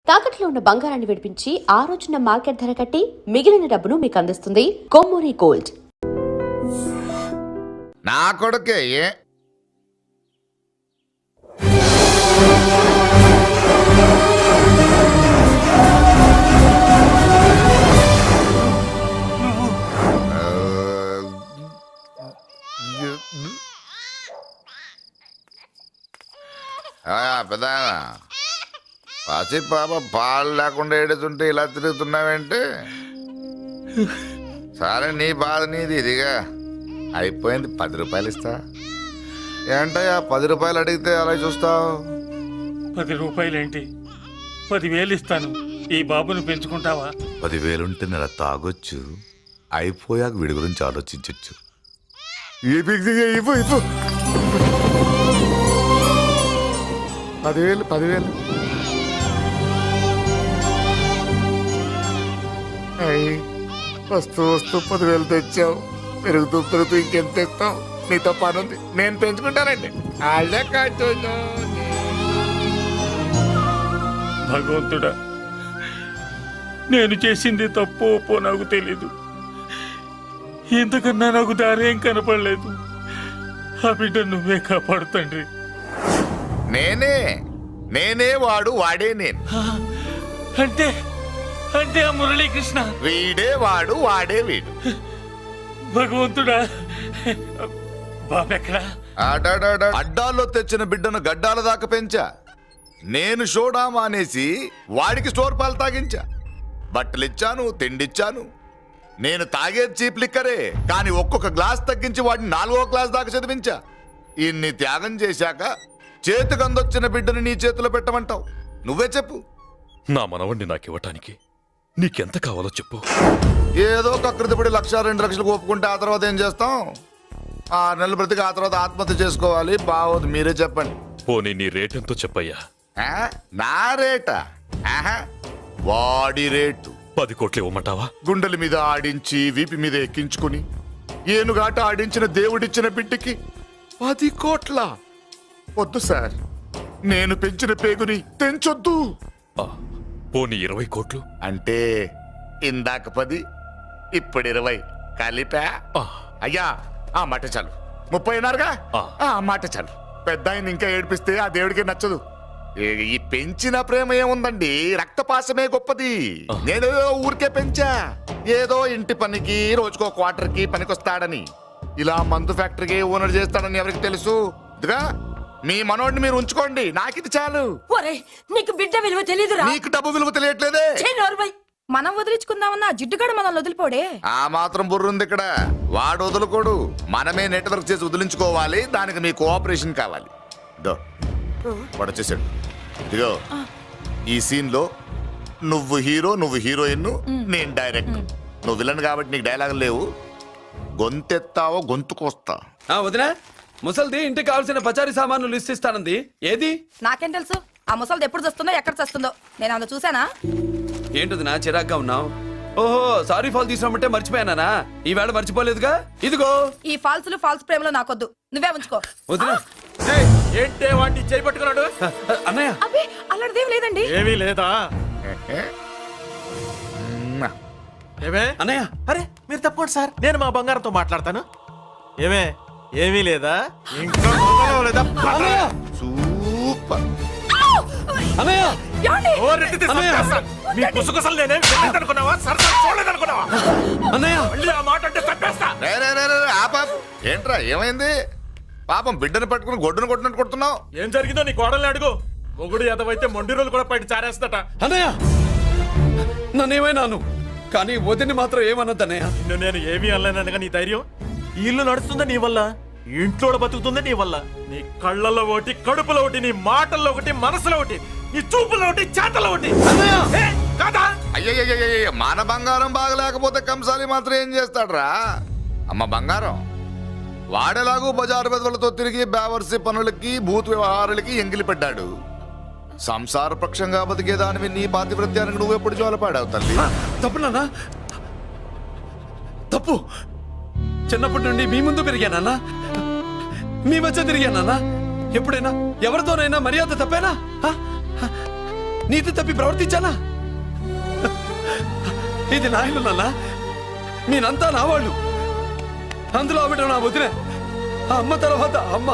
తాకట్లో ఉన్న బంగారాన్ని విడిపించి ఆ రోజున మార్కెట్ ధర కట్టి మిగిలిన డబ్బును మీకు అందిస్తుంది కొమ్మూరి గోల్డ్. నా కొడుకే పెద్ద పసి పాప పాలు లేకుండా ఏడుతుంటే ఇలా తిరుగుతున్నావేంటి? సరే నీ బాధ నీది, ఇదిగా అయిపోయింది. 10 రూపాయలు ఇస్తా. ఏంటయ్యా 10 రూపాయలు అడిగితే అలా చూస్తావు? 10 రూపాయలేంటి, 10,000 ఇస్తాను. ఈ బాబును పెంచుకుంటావా? 10,000 ఉంటే నెల తాగొచ్చు, అయిపోయాక వీడి గురించి ఆలోచించచ్చు. 10,000 వస్తూ 10,000 తెచ్చావు. పెరుగుతూ ఇంకెంత తెస్తావు? నీతో పని ఉంది, నేను పెంచుకుంటానండి. భగవంతుడా, నేను చేసింది తప్పు ఒప్పో నాకు తెలీదు. ఇంతకన్నా నాకు దారేం కనపడలేదు. ఆ బిడ్డ నువ్వే కాపాడు తండ్రి. నేనే వాడు, వాడే నేను. అంటే అంటే ఆ మురళీకృష్ణ వీడే వాడు, వాడే వీడు. భగవంతుడా, బాబెక్కడా? అడ్డాల్లో తెచ్చిన బిడ్డను గడ్డాల దాకా పెంచా. నేను షోడా మానేసి వాడికి స్టోర్ పాలు తాగించా. బట్టలిచ్చాను, తిండిచ్చాను. నేను తాగేది చీప్ లిక్కరే, కానీ ఒక్కొక్క గ్లాస్ తగ్గించి వాడిని 4వ క్లాస్ దాకా చదివించా. ఇన్ని త్యాగం చేశాక చేతికి అందొచ్చిన బిడ్డను నీ చేతిలో పెట్టమంటావు? నువ్వే చెప్పు. నా మనవణ్ణి నాకివ్వటానికి నీకెంత కావాలో చెప్పు. ఏదో కకృతిపడి 1,00,000 2 లక్షలకు ఒప్పుకుంటే ఆ తర్వాత ఏం చేస్తాం? 6 నెలలు బ్రతికి ఆ తర్వాత ఆత్మహత్య చేసుకోవాలి. బాగోదు, మీరే చెప్పండి. పోనీ నీ రేటెంతో చెప్పయ్యా. నా రేటా? వాడి రేటు 10 కోట్లు ఇవ్వమంటావా? గుండెల మీద ఆడించి వీపి మీద ఎక్కించుకుని ఏనుగాట ఆడించిన దేవుడిచ్చిన బిడ్డకి 10 కోట్ల? వద్దు సార్, నేను పెంచిన పేగుని తెంచొద్దు. పోనీ 20 కోట్లు? అంటే ఇందాక 10, ఇప్పుడు 20 కలిపా? అయ్యా ఆ మాట చాలు. 30 అన్నారుగా, ఆ మాట చాలు. పెద్ద ఆయన ఇంకా ఏడిపిస్తే ఆ దేవుడికి నచ్చదు. ఈ పెంచిన ప్రేమ ఏముందండి, రక్తపాసమే గొప్పది. నేనేదో ఊరికే పెంచా, ఏదో ఇంటి పనికి రోజుకో క్వార్టర్కి పనికొస్తాడని. ఇలా మందు ఫ్యాక్టరీకి ఓనర్ చేస్తాడని ఎవరికి తెలుసు? ఇదిగా మీ మనోడిని మీరు ఉంచుకోండి, నాకిది చాలు. నీకు బిడ్డ విలువ తెలియదురా? నీకు డబ్బు విలువ తెలియట్లేదే. మనం వదిలించుకుందామన్నా జిడ్డుగాడు మనం వదిలిపోడే. ఆ మాత్రం బుర్రుంది ఇక్కడ. వాడు వదులుకోడు, మనమే నెట్వర్క్ చేసి వదిలించుకోవాలి. దానికి మీ కోఆపరేషన్ కావాలి. వాడు వచ్చేసాడు. ఇదిగో ఈ సీన్ లో నువ్వు హీరో, నువ్వు హీరోయిన్, నేను డైరెక్టర్. నువ్వు విలన్ కాబట్టి నీకు డైలాగులు లేవు. గొంతెత్తావో గొంతుకొస్తా. వదినా, ముసల్ది ఇంటికి కావాల్సిన పచారీ సామాన్లు లిస్ట్ ఇస్తానంది. ఏది? నాకేం తెలుసు? ఆ ముసలిది ఎప్పుడు చస్తుందో ఎక్కడ చస్తుందో నేను అందులో చూసానా? ఏంటదినా చిరాగ్గా ఉన్నావు? ఓహో, సారీ ఫాల్ తీసుకురామంటే మర్చిపోయానా? ఈవేళ మర్చిపోలేదుగా. ఇదిగో ఈ ఫాల్స్ ప్రేమలో నాకొద్దు, నువ్వే ఉంచుకో. వదినా, ఏంటే వాడిని చేయి పట్టుకున్నాడు? అన్నయ్య, అబ్బే అలాంటిదేం లేదండి. ఏమీ లేదా? ఏమే అన్నయ్య, అరే మీరు తప్పకుండా సార్, నేను మా బంగారంతో మాట్లాడతాను. ఏమే ఏమీ లేదా? ఇంకా లేదా? సూపర్. అన్నయ్య, మీ పుసుకొసలు నేనేం అనుకున్నావా? సరదా చూడలేదనుకున్నావా? అన్నయ్య, మళ్ళీ ఆ మాట అంటే తప్పేస్తా. ఏంట్రా ఏమైంది? పాపం బిడ్డను పట్టుకుని గొడ్డును కొట్టినట్టు కొడుతున్నావు. ఏం జరిగిందో నీ కోడల్ని అడుగు. మొగుడు ఎదవైతే మొండి రోజులు కూడా బయట చారేస్తట. అన్నయ్య, నన్నేమైనాను కానీ వదిని మాత్రం ఏమన్నదన్నయ్య. నిన్ను నేను ఏమీ అనలేనగా నీ ధైర్యం. ఈ ఇల్లు నడుస్తుందా నీ వల్ల, ఇంట్లో బతుకుతుందా నీ వల్ల. నీ కళ్ళల్లో ఒకటి, కడుపులో ఒకటి, నీ మాటల్లో ఒకటి, మనసులో ఒకటి, నీ చూపులో ఒకటి, చేతల్లో ఒకటి. కాదా? అయ్యయ్య, మన బంగారం బాగలేకపోతే కంసాలి మాత్రం ఏం చేస్తాడ్రా? అమ్మ బంగారం వాడేలాగూ బజారు బెదవులతో తిరిగి బేవర్సి పనులకి, భూత్ వ్యవహారాలకి ఎంగిలి పడ్డాడు. సంసార పక్షంగా బతికేదానివి నీ పాతివ్రత్యానికి నువ్వెప్పుడు జోలపాడావు తల్లి? తప్పు నాన్న, తప్పు. చిన్నప్పటి నుండి మీ ముందు పెరిగానన్నా, మీ మధ్య తిరిగానన్నా. ఎప్పుడైనా ఎవరితోనైనా మర్యాద తప్పేనా? నీతి తప్పి ప్రవర్తించానా? ఇది నా ఇల్లు నాన్న, నేనంతా నా వాళ్ళు. అందులో ఆవిడ నా వదిన, ఆ అమ్మ తర్వాత అమ్మ.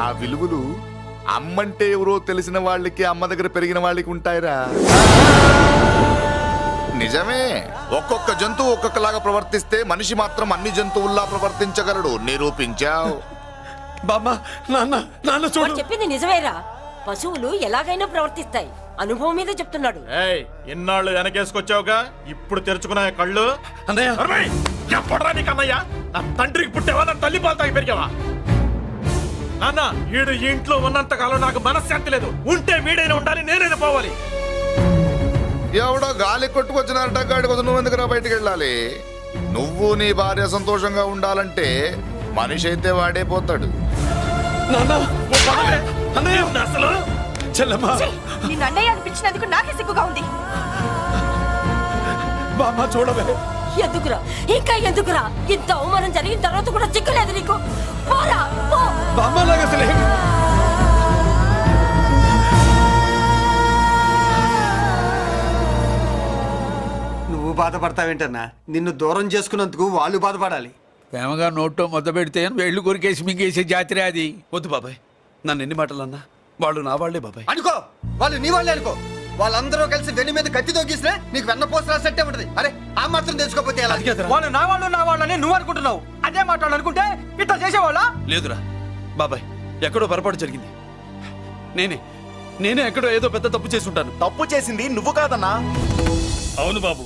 ఆ విలువలు అమ్మంటే ఎవరో తెలిసిన వాళ్ళకి, అమ్మ దగ్గర పెరిగిన వాళ్ళకి ఉంటాయిరా. నిజమే, ఒక్కొక్క జంతువు ఒక్కొక్కలాగా ప్రవర్తిస్తే మనిషి మాత్రం అన్ని జంతువుల్లా ప్రవర్తించగలడు. నిరూపించావు. బామ్మ, నాన్న, నాన్న వాడు చూడు. చెప్పింది నిజమేరా. పశువులు ఎలాగైనా ప్రవర్తిస్తాయి. అనుభవం మీద చెప్తున్నాడు. ఏయ్, ఇన్నాళ్ళు వెనకేసుకొచ్చావుగా, ఇప్పుడు తెరుచుకున్నా కళ్ళు. అన్నయ్య, అరవై! ఎప్పుడురా నీకు అన్నయ్య? నా తండ్రికి పుట్టావా, నా తల్లి పాలు తాగి పెరిగావా? నాన్న, వీడు ఈ ఇంట్లో ఉన్నంత కాలం నాకు మనశ్శాంతి లేదు. ఉంటే వీడైనా ఉండాలి, నేనైనా పోవాలి. ఎవడో గాలి కొట్టుకొచ్చిన అడ్డగాడి కోసం నువ్వు ఎందుకురా బయటికి వెళ్ళాలి? నువ్వు నీ భార్య సంతోషంగా ఉండాలంటే మనిషి అయితే వాడే పోతాడు. నాన్న, ఓ పదవే! అన్నయ్య, ఏంటి అసలు చెల్లమ్మా, నిన్ను అన్నయ్య అనిపించినందుకు నాకే సిగ్గుగా ఉంది. బామ్మ చూడవే. ఎందుకురా, ఇంకా ఎందుకురా? ఇంత అవమానం జరిగిన తర్వాత కూడా చిక్కలేదు నీకు. పోరా, పో. బామ్మ లాగా అసలే నువ్వు బాధపడతావేంటన్నా? నిన్ను దూరం చేసుకున్నందుకు వాళ్ళు బాధపడాలి. ప్రేమగా నోట్లో మొద్ద పెడితే వేళ్ళు కొరికేసి మింగేసే జాతర అది. వద్దు బాబాయ్, నన్ను ఎన్ని మాటలు అన్నా వాళ్ళు నా వాళ్లే బాబాయ్. అనుకో, వాళ్ళు నీ వాళ్ళే అనుకో. వాళ్ళందరూ కలిసి వెన్ను మీద కత్తి తొగిస్తే నీకు వెన్నపోస రాసట్టే ఉంటది. అరే, ఆ మాత్రం తెలుసుకోకపోతే ఎలా? అది కాదురా. వాళ్ళు నా వాళ్ళని నువ్వు అనుకుంటున్నావు. అదే మాట్లాడాలనుకుంటే ఇట్లా చేసేవాళ్ళ. లేదురా బాబాయ్, ఎక్కడో పొరపాటు జరిగింది. నేనే ఎక్కడో ఏదో పెద్ద తప్పు చేసి ఉంటాను. తప్పు చేసింది నువ్వు కాదన్నా. అవును బాబు,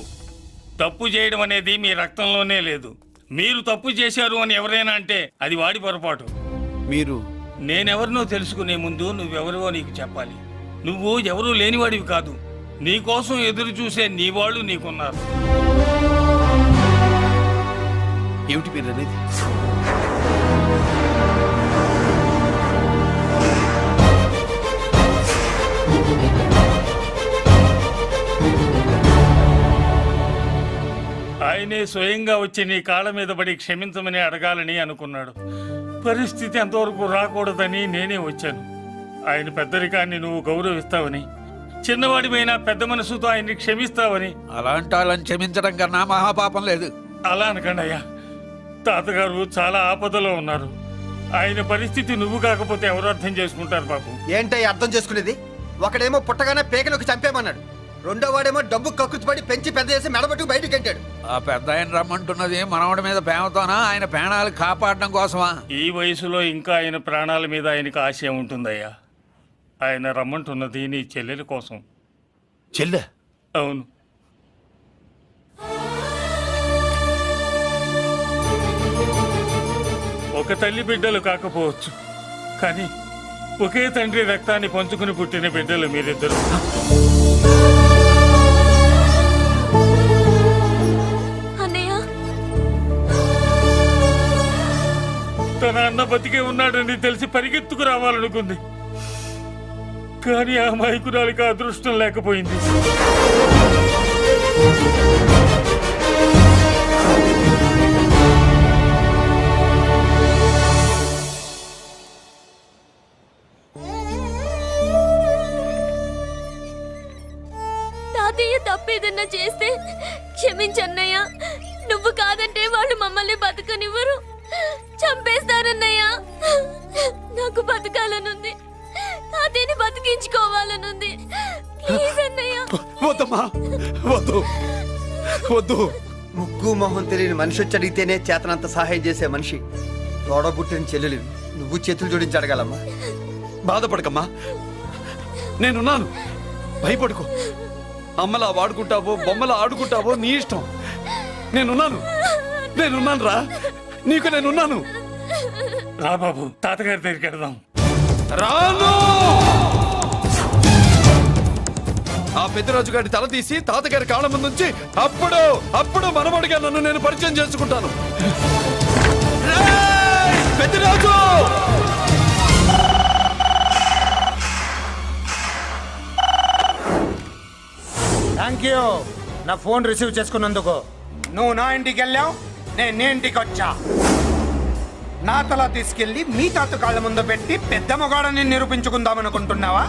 తప్పు చేయడం అనేది మీ రక్తంలోనే లేదు. మీరు తప్పు చేశారు అని ఎవరైనా అంటే అది వాడి పొరపాటు. మీరు నేనెవరినో తెలుసుకునే ముందు నువ్వెవరివో నీకు చెప్పాలి. నువ్వు ఎవరూ లేనివాడివి కాదు. నీకోసం ఎదురు చూసే నీ వాళ్ళు నీకున్నారు. ఏమిటి మీరు అనేది? ఆయనే స్వయంగా వచ్చి నీ కాళ్ళ మీద పడి క్షమించమని అడగాలని అనుకున్నాడు. పరిస్థితి అంతవరకు రాకూడదని నేనే వచ్చాను. ఆయన పెద్దరికాన్ని నువ్వు గౌరవిస్తావని, చిన్నవాడిపైన పెద్ద మనసుతో ఆయన్ని క్షమిస్తావని. అలాంటి వాళ్ళని క్షమించడం కన్నా మహాపాపం లేదు. అలా అనకండి అయ్యా. తాతగారు చాలా ఆపదలో ఉన్నారు. ఆయన పరిస్థితి నువ్వు కాకపోతే ఎవరు అర్థం చేసుకుంటారు బాబు? ఏంటో అర్థం చేసుకునేది? ఒకడేమో పుట్టగానే పేకలోకి చంపేమన్నాడు. రెండో వాడేమో డబ్బు కక్కుతుపడి పెంచి పెద్ద చేసి మెడబెట్టుకు బయటికి గంటాడు. ఆ పెద్ద ఆయన రమ్మంటున్నది మనవడి మీద ప్రేమతోనా, ఆయన ప్రాణాలు కాపాడడం కోసమా? ఈ వయసులో ఇంకా ఆయన ప్రాణాల మీద ఆయనకు ఆశ ఉంటుందయ్యా. ఆయన రమ్మంటున్నది నీ చెల్లెల కోసం. చెల్లె? అవును. ఒక తల్లి బిడ్డలు కాకపోవచ్చు, కానీ ఒకే తండ్రి రక్తాన్ని పంచుకుని పుట్టిన బిడ్డలు మీరిద్దరు. తన అన్న బతికే ఉన్నాడని తెలిసి పరిగెత్తుకు రావాలనుకుంది, కానీ ఆ మైకురాలికి అదృష్టం లేకపోయింది. తాతయ్య తప్పేదన్నా చేస్తే క్షమించన్నయ్య. నువ్వు కాదంటే వాళ్ళు మమ్మల్ని బతకనివ్వరు, చంపేస్తారన్నయ్య. నాకు బతకాలనుంది, తాతయ్యని బతికించుకోవాలనుంది. ప్లీజ్ అన్నయ్య. వద్దమ్మా, వద్దు వద్దు. ముగ్గు మొహం తెలియని మనిషి వచ్చి అడిగితేనే చేతనంత సహాయం చేసే మనిషి తోడబుట్టిన చెల్లెలు నువ్వు చేతులు జోడించి అడగాలమ్మా. బాధపడకమ్మా, నేనున్నాను. భయపడుకో. అమ్మలా వాడుకుంటావో బొమ్మలా ఆడుకుంటావో నీ ఇష్టం. నేనున్నాను రా, నీకు నేనున్నాను. రా బాబు, తాతగారి దగ్గరికి వెళ్దాం. రాను. ఆ పెద్దరాజు గారి తల తీసి తాతగారి కాళ్ళ ముందు నుంచి అప్పుడు మనమడిగా నన్ను నేను పరిచయం చేసుకుంటాను. పెద్దరాజు! థ్యాంక్ యూ నా ఫోన్ రిసీవ్ చేసుకున్నందుకు. నువ్వు నా ఇంటికి వెళ్ళావు, నేను నీ ఇంటికి వచ్చా. నా తల తీసుకెళ్లి మీ తాత కాళ్ళ ముందు పెట్టి పెద్ద మొగాడని నిరూపించుకుందామనుకుంటున్నావా?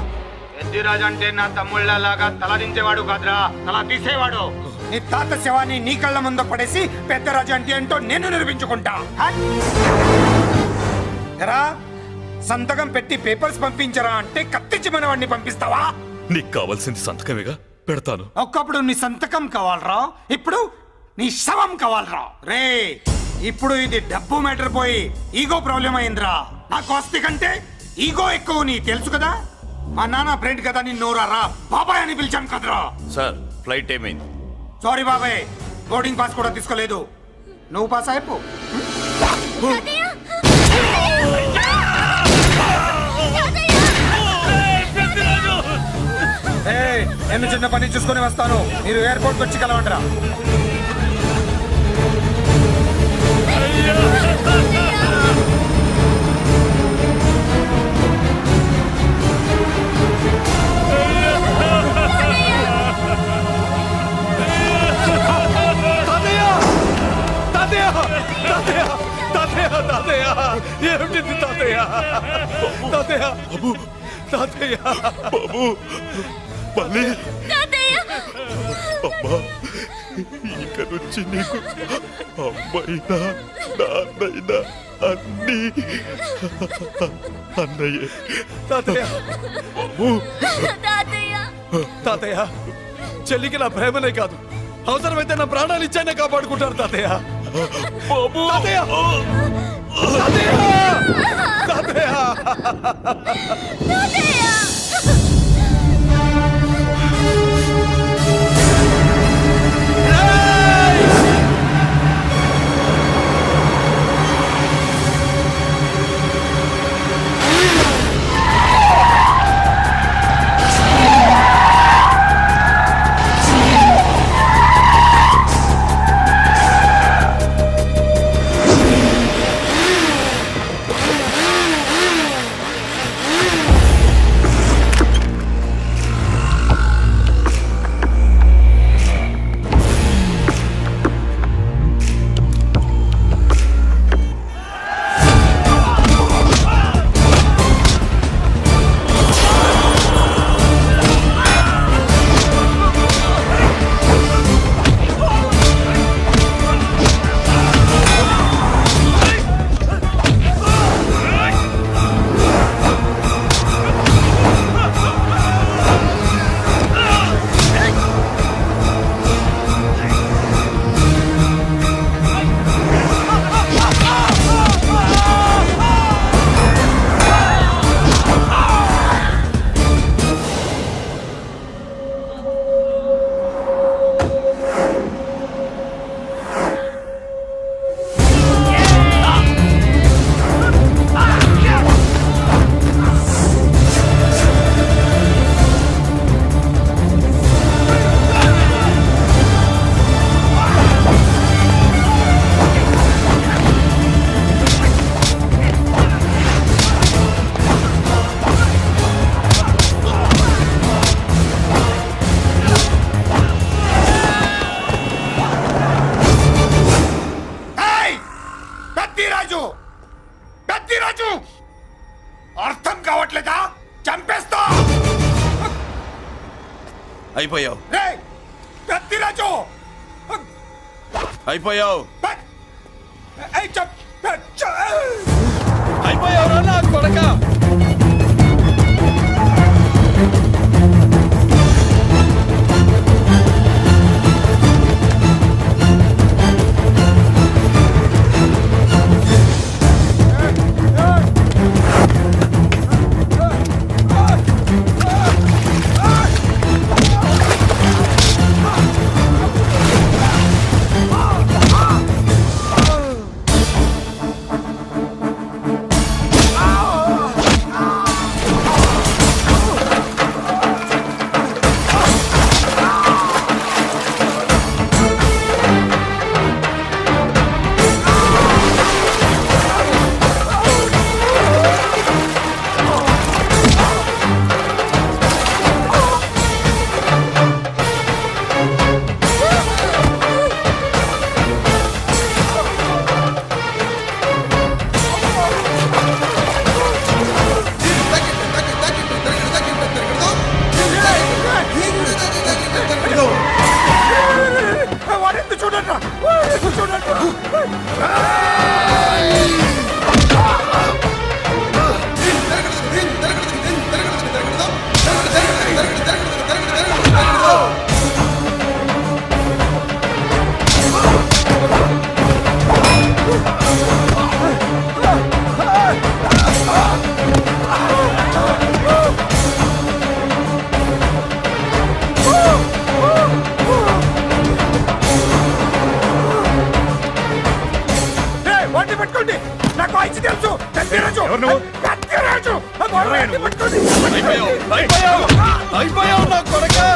పెద్దిరాజు అంటే నా తమ్ముళ్ళలాగా తలదించేవాడు కాదురా, తల తీసేవాడు. నీ తాత శవాన్ని నీ కళ్ళ ముందు పడేసి పెద్దరాజు అంటే ఏంటో నేను నిరూపించుకుంటా. హట్! ఎరా, సంతకం పెట్టి పేపర్స్ పంపించరా అంటే కత్తించి మన వాడిని పంపిస్తావా? నీకు కావాల్సింది సంతకమేగా, పెడతాను. ఒక్కప్పుడు నీ సంతకం కావాలరా, ఇప్పుడు నీ శవం కావాలరా. రే, ఇప్పుడు ఇది డబ్బు మ్యాటర్ పోయి ఈగో ప్రాబ్లం అయిందిరా. నా కాస్తి కంటే ఈగో ఎక్కువ, నీ తెలుసు కదా. మా నాన్న ఫ్రెండ్ కదా, నిన్ను నోరారా బాబాయ్ అని పిలిచాను కదరా. సార్ ఫ్లైట్ ఏమైంది? సారీ బాబాయ్, బోర్డింగ్ పాస్ కూడా తీసుకోలేదు. నువ్వు పాస్ అయిపో. నేను చిన్న పని చూసుకొని వస్తాను, మీరు ఎయిర్పోర్ట్ వచ్చి కలవండిరా. ఏమిటి తాతయ్య? తాతయ్య బాబు, తాతయ్య బాబు, మళ్ళీ అమ్మా, ఇక నుంచి నీకు అమ్మైనా నాన్నైనా అన్నీ అన్నయ్యే. తాతయ్య బాబు, తాతయ్య, చెల్లికి నా ప్రేమనే కాదు, అవసరమైతే నా ప్రాణాలు ఇచ్చానే కాపాడుకుంటారు తాతయ్య. బాబు, తాతయ్య, తాతయ్య, తాతయ్య. అర్థం కావట్లేదా? చంపేస్తా. అయిపోయావు, పెద్దిరాజు అయిపోయావు, అయిపోయావు నా కొడక. ఎవరు నువ్వు? అయిపోయావు నా కొడకా.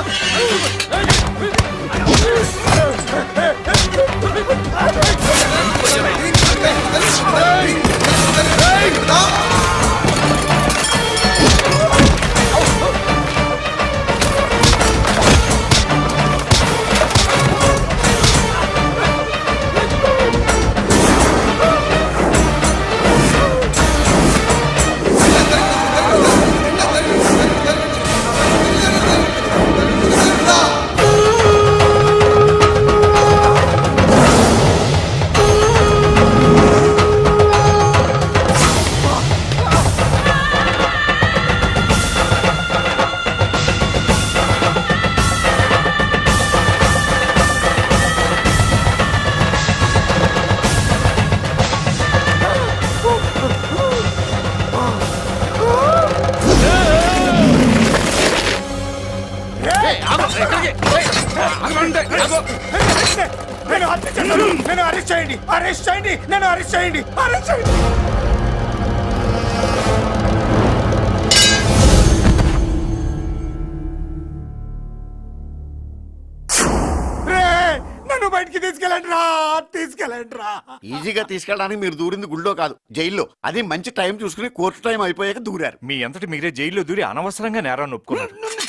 నన్ను అరెస్ట్ చేయండి, అరెస్ట్ చేయండి, నన్ను అరెస్ట్ చేయండి, అరెస్ట్ చేయండి. నన్ను బయటికి తీసుకెళ్ళండి రా, తీసుకెళ్ళండి రా. ఈజీగా తీసుకెళ్ళడానికి మీరు దూరింది గుళ్ళో కాదు, జైల్లో. అది మంచి టైం చూసుకుని కోర్టు టైం అయిపోయాక దూరారు. మీ అంతటి మీరే జైల్లో దూరి అనవసరంగా నేరాన్ని ఒప్పుకున్నారు. నన్ను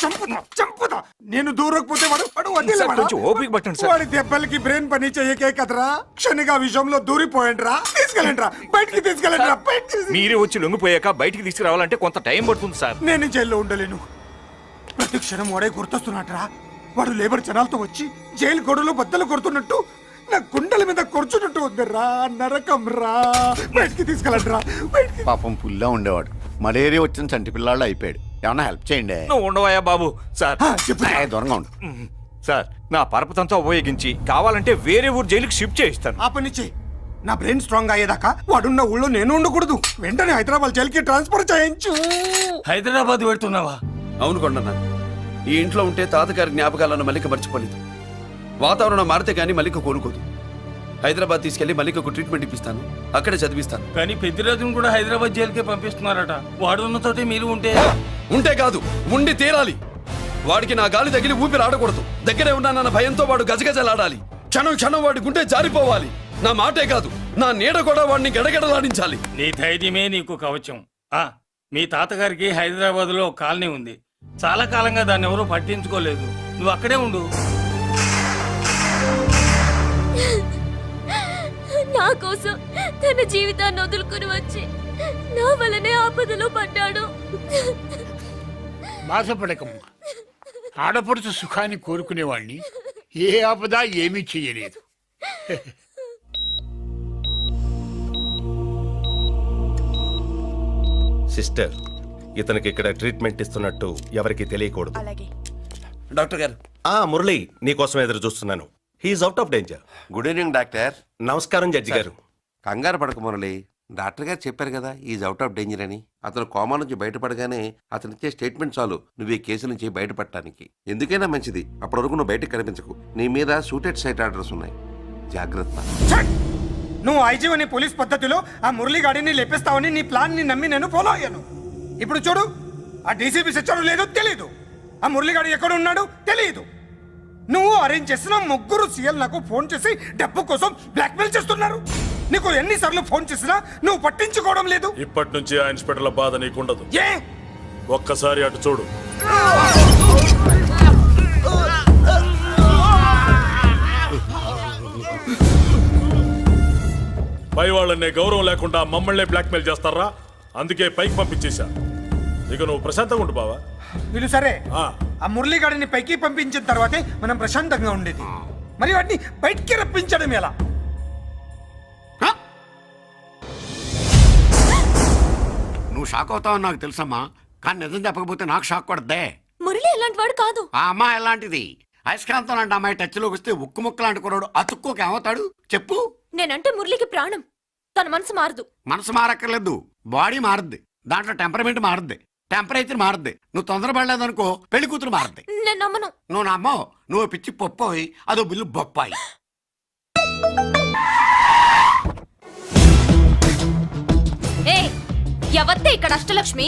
చంపుదా. నేను దూరకపోతే వాడు వదిలేవాడా? కొంచెం ఓపిక పట్టండి సార్. వాడి దెబ్బలకి బ్రెయిన్ పని చేయకే కదరా, క్షణిగా విషయంలో దూరిపోయండి రా. తీసుకెళ్ళండి రా, బయటికి తీసుకెళ్ళండి రా, మీరే వచ్చి లొంగిపోయాక బయటికి తీసుకురావాలంటే కొంత టైం పడుతుంది సార్. నేను జైల్లో ఉండలేను. ప్రతి క్షణం వాడే గుర్తొస్తున్నట్రా. వాడు లేబర్ జనాలతో వచ్చి జైలు గొడవలో బద్దలు కొడుతున్నట్టు నా గుండెల మీద కొడుచున్నట్టు ఉందిరా. నరకం రా, బయటికి తీసుకెళ్ళండి రా, బయటికి. పాపం పుల్లా ఉండేవాడు, మలేరియా వచ్చిన చంటి పిల్లాళ్ళు అయిపోయాడు. ఏమన్నా హెల్ప్ చేయండి. నువ్వు ఉండవయ్యా బాబు. సార్ దూరంగా ఉండు. సార్ నా పరపతంతా ఉపయోగించి కావాలంటే వేరే ఊరు జైలుకి షిఫ్ట్ చేయిస్తాను. ఆ పని చెయ్యి. నా బ్రెయిన్ స్ట్రాంగ్ అయ్యేదాకా వాడున్న ఊళ్ళో నేను ఉండకూడదు. వెంటనే హైదరాబాద్ జైలుకి ట్రాన్స్ఫర్ చేయించు. హైదరాబాద్ పెడుతున్నావా? అవును కొండన్న, ఈ ఇంట్లో ఉంటే తాతగారి జ్ఞాపకాలను మల్లిక మర్చిపోలేదు. వాతావరణం మారితే గానీ మల్లిక కోలుకోదు. హైదరాబాద్ తీసుకెళ్లి మల్లికకు ట్రీట్మెంట్ ఇప్పిస్తాను, అక్కడే చదివిస్తాను. కానీ పెద్దిరాజును కూడా హైదరాబాద్ జైలుకే పంపిస్తున్నారట. వాడు ఉన్న తోటి మీరు ఉంటే కాదు, ఉండి తీరాలి. వాడికి నా గాలి తగిలి ఊపిరి ఆడకూడదు. దగ్గరే ఉన్నానన్న భయంతో వాడు గజగజలాడాలి. క్షణం క్షణం వాడి గుంటే జారిపోవాలి. నా మాటే కాదు, నా నీడ కూడా వాడిని గడగడలాడించాలి. నీ ధైర్యమే నీకు కవచం. మీ తాతగారికి హైదరాబాద్ లో కాలనీ ఉంది. చాలా కాలంగా దాన్ని ఎవరూ పట్టించుకోలేదు. నువ్వు అక్కడే ఉండు. నా కోసం తన జీవితాన్ని వదులుకుని వచ్చి నా వల్లనే ఆపదలో పడ్డాడు. బాధపడకమ్మా. ఆడపడుచు సుఖాన్ని కోరుకునేవాణ్ణి ఏ ఆపద ఏమీ చెయ్యలేదు. సిస్టర్, ఇతనికి ఇక్కడ ట్రీట్మెంట్ ఇస్తున్నట్టు ఎవరికి తెలియకూడదు. డాక్టర్ గారు. మురళి, నీకోసం ఎదురు చూస్తున్నాను. He's out of danger. Good evening doctor. నమస్కారం జడ్జి గారు. కంగారు పడక మురళి, డాక్టర్ గారు చెప్పారు కదా ఈజ్ అవుట్ ఆఫ్ డేంజర్ అని. అతను కోమా నుంచి బయటపడగానే అతను ఇచ్చే స్టేట్మెంట్ చాలు నువ్వు ఈ కేసు నుంచి బయటపడటానికి. ఎందుకైనా మంచిది, అప్పటి వరకు నువ్వు బయటకు కనిపించకు. నీ మీద షూటెడ్ సైట్ ఆర్డర్స్ ఉన్నాయి, జాగ్రత్త. నువ్వు ఐజీవని పోలీస్ పద్ధతిలో ఆ మురళి గాడిని లేపేస్తావని నీ ప్లాన్ ని నమ్మి నేను ఫాలో అయ్యాను. ఇప్పుడు చూడు, ఆ డీసీపీ సచ్చాడు లేదో తెలీదు, ఆ మురళిగాడు ఎక్కడ ఉన్నాడు తెలియదు. నువ్వు అరేంజ్ చేసిన ముగ్గురు సీఎల్ నాకు ఫోన్ చేసి డబ్బు కోసం బ్లాక్మెయిల్ చేస్తున్నారు. నీకు ఎన్నిసార్లు ఫోన్ చేసినా నువ్వు పట్టించుకోవడం లేదు. ఇప్పటి నుంచి ఆ ఇన్స్పెక్టర్ల బాధ నీకుండదు. ఏ ఒక్కసారి అటు చూడు. పై వాళ్ళనే గౌరవం లేకుండా మమ్మల్ని బ్లాక్మెయిల్ చేస్తారా? అందుకే పైకి పంపించేశా. ఇక నువ్వు ప్రశాంతంగా ఉండు బావా. వీళ్ళు సరే, ఆ మురళిగాడిని పైకి పంపించిన తర్వాతే మనం ప్రశాంతంగా ఉండేది. మరి వాటిని బయటికి రప్పించడం ఎలా? నువ్వు షాక్ అవుతావని నాకు తెలుసమ్మా, కానీ నిజం చెప్పకపోతే నాకు షాక్ కొడద్దే. మురళి ఎలాంటి వాడు కాదు. ఆ అమ్మాయి ఎలాంటిది? అయస్కాంతం లాంటి అమ్మాయి టచ్లోకి వస్తే ఉక్కు ముక్క లాంటి కుర్రాడు అతుక్కోక ఏమవుతాడు చెప్పు? నేనంటే మురళికి ప్రాణం. తన మనసు మారదు. మనసు మారక్కర్లేదు, బాడీ మారుద్ది. దాంట్లో టెంపరమెంట్ మారుద్ది, టెంపరేచర్ మారుద్ది. నువ్వు తొందరపడలేదనుకో పెళ్లి కూతురు మారుద్ది. నేను నమ్మను. నువ్వు నమ్మవు, నువ్వు పిచ్చి పొప్పోయి అదో బిల్లు బొప్పాయి. ఎవత్తే ఇక్కడ అష్టలక్ష్మి?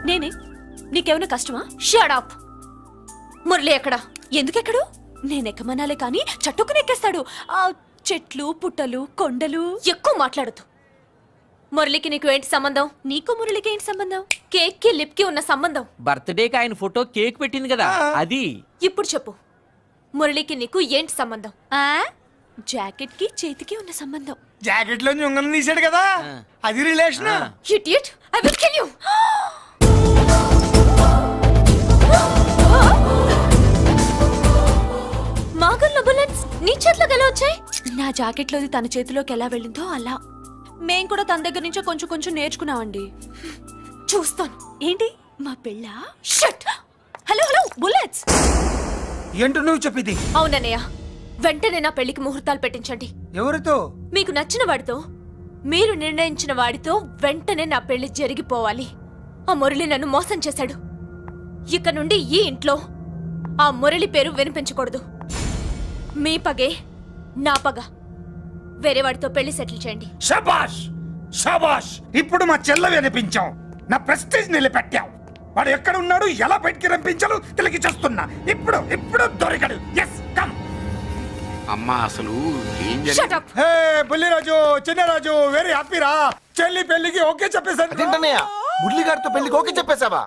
నేనే. నీకేమైనా కష్టమా? Shut up. మురళి ఎక్కడ? ఎందుకెక్కడు? నేనెక్కమనాలే కానీ చట్టుకుని ఎక్కేస్తాడు. ఆ చెట్లు పుట్టలు కొండలు. ఎక్కువ మాట్లాడదు. మురళికి నీకు ఏంటి సంబంధం? నీకు మురళికి ఏంటి సంబంధం? కేక్ కి లిప్ కి ఉన్న సంబంధం. బర్త్డేకి ఆయన ఫోటో కేక్ పెట్టింది కదా అది. ఇప్పుడు చెప్పు, మురళికి నీకు ఏంటి సంబంధం? జాకెట్ కి చేతికి ఉన్న సంబంధం. జాకెట్ లో ఉంగరం తీసాడు కదా, అది relation. Idiot! I will kill you! మాగల్లో బుల్లెట్స్ నీ చేతిలోకి ఎలా వచ్చాయి? నా జాకెట్ లోది తన చేతిలోకి ఎలా వెళ్ళిందో అలా. మేం కూడా తన దగ్గర నుంచే కొంచెం కొంచెం నేర్చుకున్నామండి. చూస్తాను. ఏంటి మా పెళ్ళ? షట్. Hello hello bullets. ఏంటో నువ్వు చెప్పింది? అవునన్నయ్య, వెంటనే నా పెళ్లికి ముహూర్తాలు పెట్టించండి. ఎవరితో? మీకు నచ్చిన వాడితో, మీరు నిర్ణయించిన వాడితో వెంటనే నా పెళ్లి జరిగిపోవాలి. ఆ మురళి నన్ను మోసం చేశాడు. ఇక నుండి ఈ ఇంట్లో ఆ మురళి పేరు వినిపించకూడదు. మీ పగే నా పగ. వేరే వాడితో పెళ్లి సెటిల్ చేయండి. శబాష్ శబాష్, ఇప్పుడు మా చెల్ల వినిపించాం, నా ప్రెస్టీజ్ నిలబెట్టావు. వాడు ఎక్కడ ఉన్నాడు, ఎలా బయటికి రంపించాలో తెలికి చేస్తున్నా. ఇప్పుడు ఇప్పుడు దొరికాడు. Yes come. అమ్మా అసలు ఏం Shut up! హే బుల్లిరాజు, చిన్నరాజు, వెరీ హ్యాపీ రా. చెల్లి పెళ్లికి ఓకే చెప్పేశాను. మురళిగారితో పెళ్లికి ఓకే చెప్పేశావా?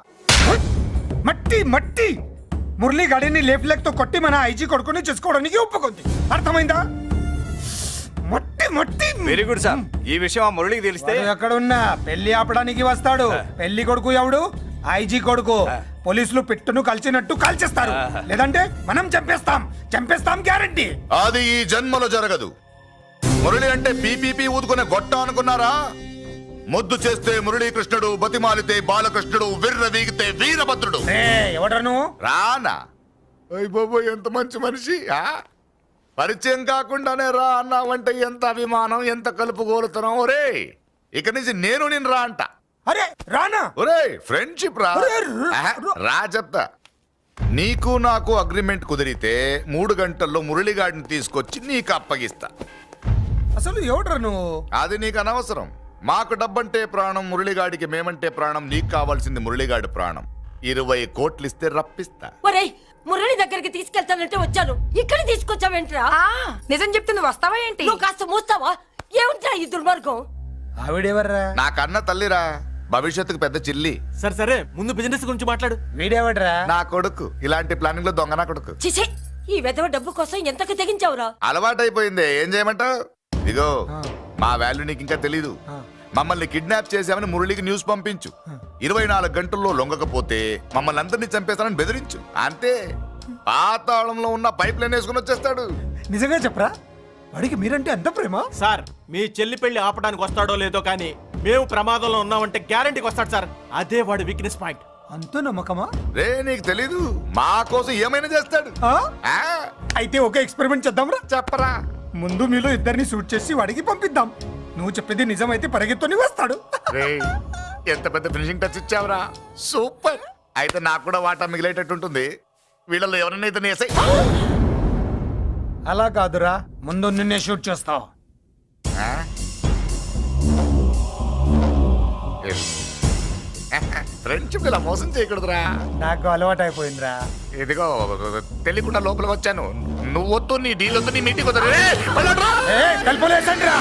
మట్టి మట్టి మురళి గాడిని లేఫ్ లెగ్ తో కొట్టి మన ఐజీ కొడుకుని చేసుకోవడానికి ఒప్పుకుంది. అర్థమైందా? మట్టి మట్టి. Very good sir. ఈ విషయం ఆ మురళికి తెలిస్తే ఎక్కడ ఉన్నా పెళ్లి ఆపడానికి వస్తాడు. పెళ్లి కొడుకు ఎవడు? ఐజీ కొడుకు. పోలీసులు పిట్టును కలిసినట్టు కాల్చేస్తారు, లేదంటే మనం చంపేస్తాం. చంపేస్తాం గ్యారంటీ. అది ఈ జన్మలో జరగదు. మురళి అంటే పీపీపీ ఊదుకునే గొట్ట అనుకున్నారా? ముద్దు చేస్తే మురళీకృష్ణుడు, బతిమాలితే బాలకృష్ణుడు, విర్ర వీగితే వీరభద్రుడు. ఎవడను? రానా? అయ్య బాబు, ఎంత మంచి మనిషి. పరిచయం కాకుండానే రా అన్నావంటే ఎంత అభిమానం, ఎంత కలుపుగోలుతున్నాం. ఒరే, ఇక నుంచి నేను నిన్ను రా అంట. అరే రానా? ఒరే, ఫ్రెండ్షిప్ రా. రా చెప్తా. నీకు నాకు అగ్రిమెంట్ కుదిరితే 3 గంటల్లో మురళిగాడిని తీసుకొచ్చి నీకు అప్పగిస్తా. అసలు ఎవడ్రా నువ్వు? అది నీకు అనవసరం. మాకు డబ్బంటే ప్రాణం, మురళిగాడికి మేమంటే ప్రాణం. నీకు కావాల్సింది మురళిగాడి ప్రాణం. 20 కోట్లు ఇస్తే రప్పిస్తా. ఒరేయ్, మురళి దగ్గరికి తీసుకెళ్తానంటే వచ్చాను, ఇక్కడ తీసుకొచ్చావేంట్రా? నిజం చెప్తే నువ్వు వస్తావా ఏంటి? నువ్వు కాస్త మూస్తావా? ఏమిట్రా ఈ దుర్మార్గం? ఆవిడెవర్రా? నా కన్న తల్లిరా, భవిష్యత్తుకు పెద్ద చిల్లి. సరే సరే, ముందు బిజినెస్ గురించి మాట్లాడు. వీడేవడ్రా? నా కొడుకు. ఇలాంటి ప్లానింగ్ లో దొంగ నా కొడుకు. చిసే, ఈ వెధవ డబ్బు కోసం ఎంతకు తెగించావురా? అలవాటైపోయింది, ఏం చేయమంటావు? ఇదిగో, మా వాల్యూ నీకు ఇంకా తెలీదు. మమ్మల్ని కిడ్నాప్ చేశామని మురళికి న్యూస్ పంపించు. 24 గంటల్లో లొంగకపోతే మమ్మల్ని అందరినీ చంపేస్తానని బెదిరించు. అంతే. పాతాళంలో ఉన్న పైప్ లైన్ వేసుకుని వచ్చేస్తాడు. నిజంగా చెప్పరా? వాడికి మీరంటే ఎంత ప్రేమ? సార్, మీ చెల్లి పెళ్లి ఆపడానికి వస్తాడో లేదో కానీ మేము ప్రమాదంలో ఉన్నామంటే గ్యారంటీకి వస్తాడు సార్. అదే వాడి వీక్నెస్ పాయింట్. అంత నమ్మకమా? రే, నీకు తెలీదు, మా కోసం ఏమైనా చేస్తాడు. అయితే ఒక ఎక్స్పెరిమెంట్ చేద్దాంరా. చెప్పరా. ముందు మీలో ఇద్దరిని షూట్ చేసి వాడికి పంపిద్దాం. నువ్వు చెప్పేది నిజమైతే పరిగెత్తుని వస్తాడు. రే, ఎంత పెద్ద ఫినిషింగ్ టచ్ ఇచ్చావురా. సూపర్. అయితే నాకు కూడా వాటా మిగిలేటట్టు ఉంటుంది. వీళ్ళలో ఎవరైనా ఇతను వేసాయి. అలా కాదురా, ముందు నిన్నే షూట్ చేస్తావు. ఫ్రెండ్షిప్ ఇలా మోసం చేయకూడదురా. నాకు అలవాటు అయిపోయిందిరా. ఇదిగో, తెలియకుండా లోపలికి వచ్చాను. నువ్వు వద్దు, నీ డీల్ వద్దు, నీ మీటింగ్ వద్దు. కలుపులేసండిరా.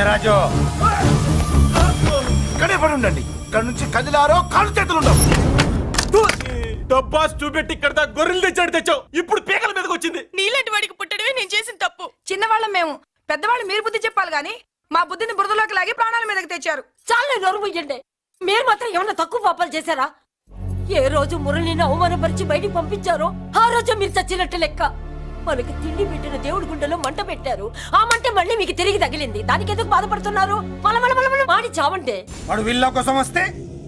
రాజు, ఇక్కడే పడి ఉండండి. ఇక్కడ నుంచి కదిలారో కాళ్ళు చేతులు ఉండవు. డబ్బాస్ చూపెట్టి ఇక్కడ దాకా గొర్రెలు తెచ్చాడు తెచ్చావు. ఇప్పుడు పీకల మీదకి వచ్చింది. నీలాంటి వాడికి పుట్టడమే నేను చేసిన తప్పు. చిన్నవాళ్ళం మేము, పెద్దవాళ్ళు మీరు బుద్ధి చెప్పాలి గాని మా బుద్ధిని బురదలోకి లాగి ప్రాణాల మీదకి తెచ్చారు. చాలా నోరు ముయ్యండి. మీరు మాత్రం ఏమన్నా తక్కువ పాపాలు చేశారా? ఏ రోజు మురళిని అవమానపరిచి బయటికి పంపించారో ఆ రోజు మీరు చచ్చినట్టు లెక్క. మనకి తిండి పెట్టిన దేవుడి గుండెలో మంట పెట్టారు. ఆ మంట మళ్ళీ మీకు తిరిగి తగిలింది. దానికి ఎందుకు బాధపడుతున్నారు? మాడి చావంటే. వాడు విల్లా కోసం వస్తే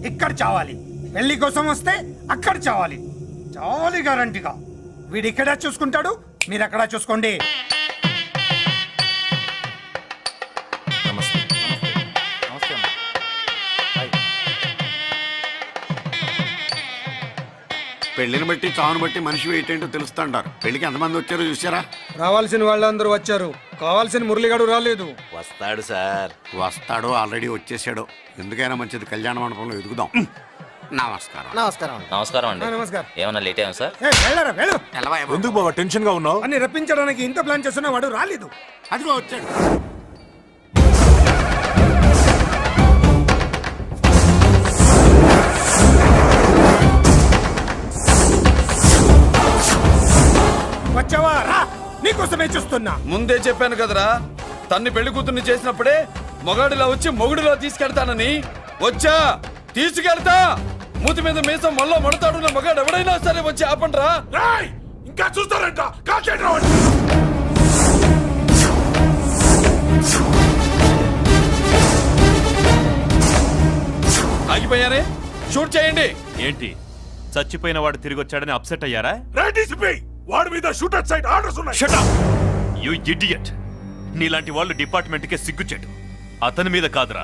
ఇక్కడ చావాలి, పెళ్లి కోసం వస్తే అక్కడ చావాలి. చావాలి గ్యారంటీగా. వీడు ఇక్కడ చూసుకుంటాడు, మీరు అక్కడ చూసుకోండి. పెళ్లిని బట్టి చావును బట్టి మనిషి ఏంటంటో తెలుస్తుంటారు. పెళ్లికి ఎంతమంది వచ్చారో చూసారా? రావాల్సిన వాళ్ళందరూ వచ్చారు, కావాల్సిన మురళిగాడు రాలేదు. వస్తాడు సార్, వస్తాడు. ఆల్రెడీ వచ్చేసాడు. ఎందుకైనా మంచిది కళ్యాణ మండపంలో ఎదుగుదాం. నమస్కారం. నమస్కారం. నమస్కారం అండి. నమస్కారం. ఏమన్నా లేట్ అయ్యాం సార్? ఎందుకు బాబా టెన్షన్ గా ఉన్నావు? అన్ని రప్పించడానికి ఇంత ప్లాన్ చేస్తున్నా వాడు రాలేదు. అదిగో వచ్చాడు. వచ్చావా? రా, నీకోసమే చూస్తున్నా. ముందే చెప్పాను కదరా, తన్ని పెళ్లి కూతుర్ని చేసినప్పుడే మొగాడిలా వచ్చి మొగుడిలో తీసుకెళ్తానని. వచ్చా, తీసుకెళ్తా. మూతి మీద మీసం మళ్ళా మడతాడున్న మగాడు ఎవడైనా సరే వచ్చి ఆపండ్రా. ఇంకా చూస్తారంట. ఆగిపోయారే, షూట్ చేయండి. ఏంటి, చచ్చిపోయిన వాడు తిరిగి వచ్చాడని అప్సెట్ అయ్యారా? వాడి మీద షూటర్ సైడ్ ఆర్డర్స్ ఉన్నాయి. Shut up! You idiot! నీలాంటి వాళ్ళు డిపార్ట్మెంట్కే సిగ్గుచెట్టు. అతని మీద కాదురా,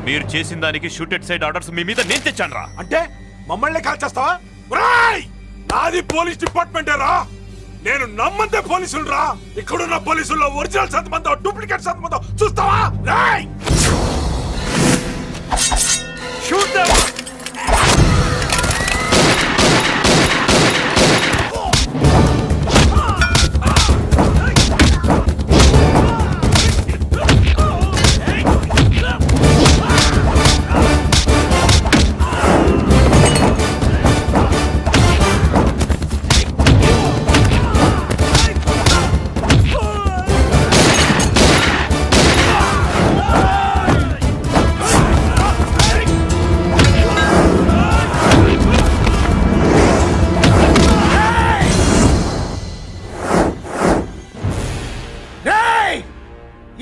మీరు చేసిన దానికి షూటెడ్ సైడ్ ఆర్డర్స్ మీ మీద నేను తెచ్చాను రా. అంటే మమ్మల్ని కాల్ చేస్తావా? రాయ్, నాది పోలీస్ డిపార్ట్మెంటే రా. నేను నమ్మందే పోలీసులు రా. ఇక్కడున్న పోలీసుల్లో ఒరిజినల్ సత్మంతో డూప్లికేట్ సత్మంతో చూస్తావా? Roy, shoot them.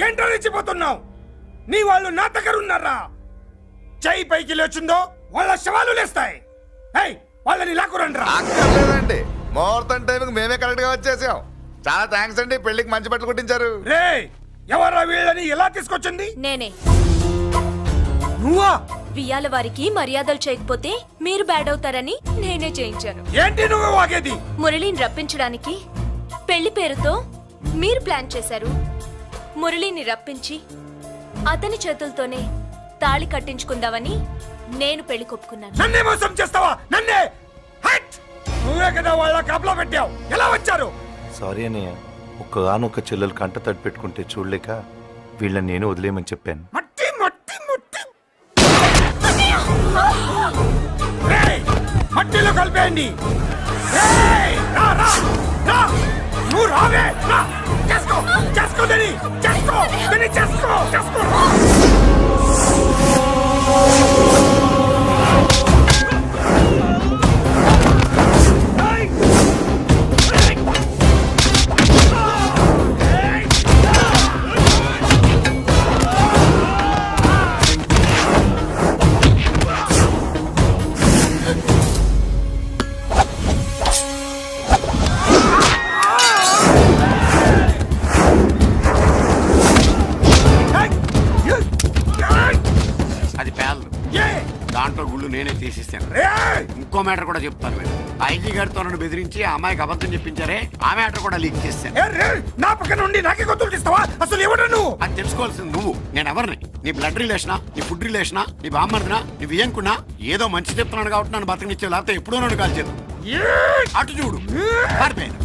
ఏంటో రెచ్చిపోతున్నావు? నీ వాళ్ళు నా దగ్గర ఉన్నారా? చెయ్యి పైకి లేచుందో వాళ్ళ శవాలు లేస్తాయి. వాళ్ళని లాక్కురండ్రా. అక్కర్లేదండి, ముహూర్తం టైంకి మేమే కరెక్ట్ గా వచ్చేసాం. చాలా థ్యాంక్స్ అండి, పెళ్లికి మంచి బట్టలు కుట్టించారు. రే, ఎవరా వీళ్ళని ఎలా తీసుకొచ్చింది? నేనే. నువ్వా? వియ్యాల వారికి మర్యాదలు చేయకపోతే మీరు బ్యాడ్ అవుతారని నేనే చేయించాను. ఏంటి నువ్వు వాగేది? మురళిని రప్పించడానికి పెళ్లి పేరుతో మీరు ప్లాన్ చేశారు. మురళిని రప్పించి అతని చేతులతోనే తాళి కట్టించుకుందామని నేను పెళ్లి కొప్పుకున్నాను. నన్నే మోసం చేస్తావా? నన్నే? హట్! నువ్వే కదా వాళ్ళ కాపలా పెట్టావు. ఎలా వచ్చారు? సారీ అన్నయ్య, ఒక్కగానొక్క చెల్లెలు కంట తడి పెట్టుకుంటే చూడలేక వీళ్ళని నేను వదిలేయమని చెప్పాను. మట్టి మట్టి మట్టి రేయ్, మట్టిలో కలిపేయండి. రేయ్, రా, రా, రా. నువ్వు రావే. రా. చేసుకో, చేసుకో దని, చేసుకో, దని, చేసుకో, చేసుకో. అది పేర్లు, దాంట్లో గుళ్ళు నేనే తీసిస్తాను. ఇంకో మ్యాటర్ కూడా చెప్తాను. మీరు ఐజీ గారితో నన్ను బెదిరించి ఆ అమ్మాయికి అబద్ధం చెప్పించారే, ఆ మ్యాటర్ కూడా లీక్ చేస్తాను. నా పక్కన నుండి నాకే గొంతులు తీస్తావా? అసలు ఎవరు నువ్వు? అది తెలుసుకోవాల్సింది నువ్వు. నేను ఎవరిని? నీ బ్లడ్ రిలేషనా, నీ ఫుడ్ రిలేషనా, నీ బామ్మర్దినా, నీ వియ్యంకున్నా? ఏదో మంచి చెప్తున్నాను కాబట్టి నన్ను బతకనిచ్చే, లేకపోతే ఎప్పుడో నన్ను కాల్చేది. అటు చూడు, పారిపోయాను.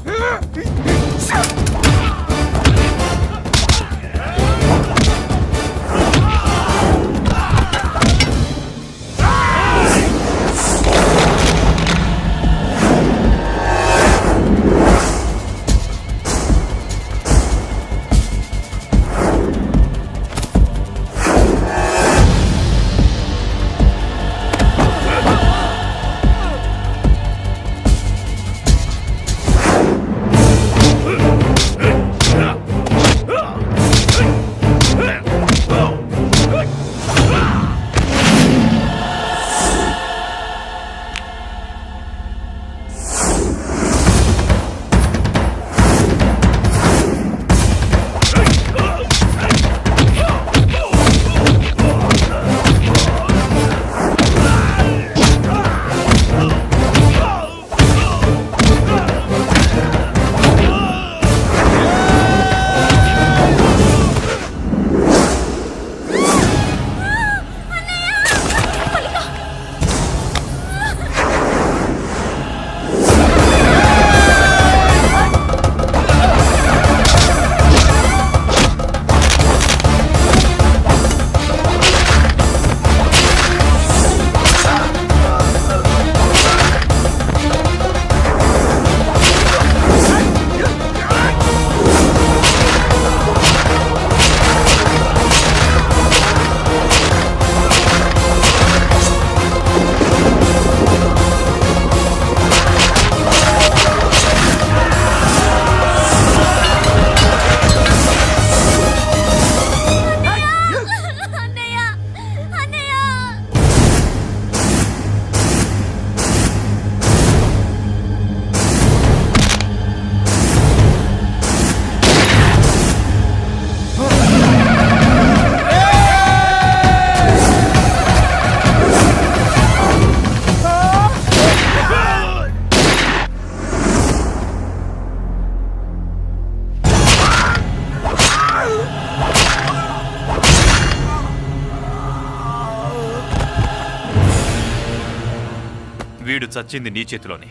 వీడు చచ్చింది నీ చేతిలోనే,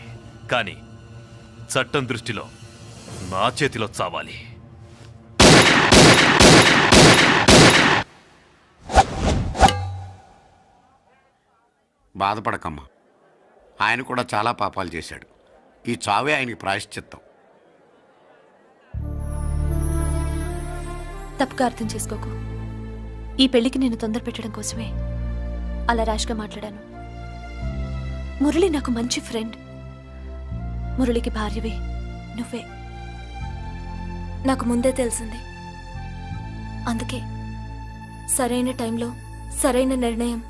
కానీ చట్టం దృష్టిలో నా చేతిలో చావాలి. బాధపడకమ్మా, ఆయన కూడా చాలా పాపాలు చేశాడు. ఈ చావే ఆయనకి ప్రాయశ్చిత్తం. తప్పుగా అర్థం చేసుకోకు. ఈ పెళ్లికి నేను తొందర పెట్టడం కోసమే అలా ర్యాష్గా మాట్లాడాను. మురళి నాకు మంచి ఫ్రెండ్. మురళికి భార్యవే నువ్వే. నాకు ముందే తెలిసింది. అందుకే సరైన టైంలో సరైన నిర్ణయం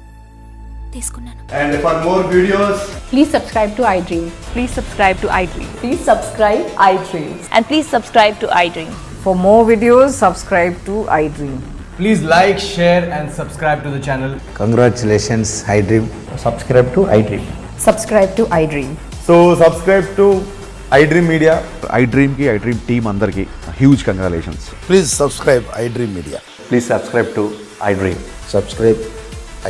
తీసుకున్నాను. And for more videos, Please subscribe to iDream. Please subscribe to iDream. Please subscribe iDream. And please subscribe to iDream. For more videos, subscribe to iDream. please like, share and subscribe to the channel. Congratulations iDream. Subscribe to iDream. Subscribe to iDream. So subscribe to iDream media. iDream కి iDream team అందరికి huge congratulations. Please subscribe iDream media. Please subscribe to iDream. Subscribe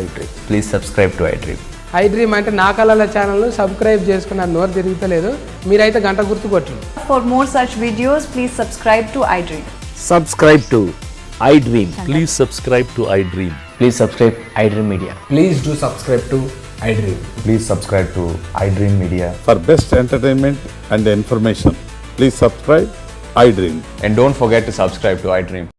iDream. Please subscribe to iDream. iDream అంటే నా కళల channel subscribe చేసుకున్న నోరు తిరుగుతలేదు. మీరైతే గంట గుర్తు కొట్టండి. For more such videos, please subscribe to iDream. Subscribe to iDream. Please subscribe to iDream. Please subscribe iDream media. Please do subscribe to iDream. Please subscribe to iDream media. For best entertainment and information please subscribe iDream. And don't forget to subscribe to iDream.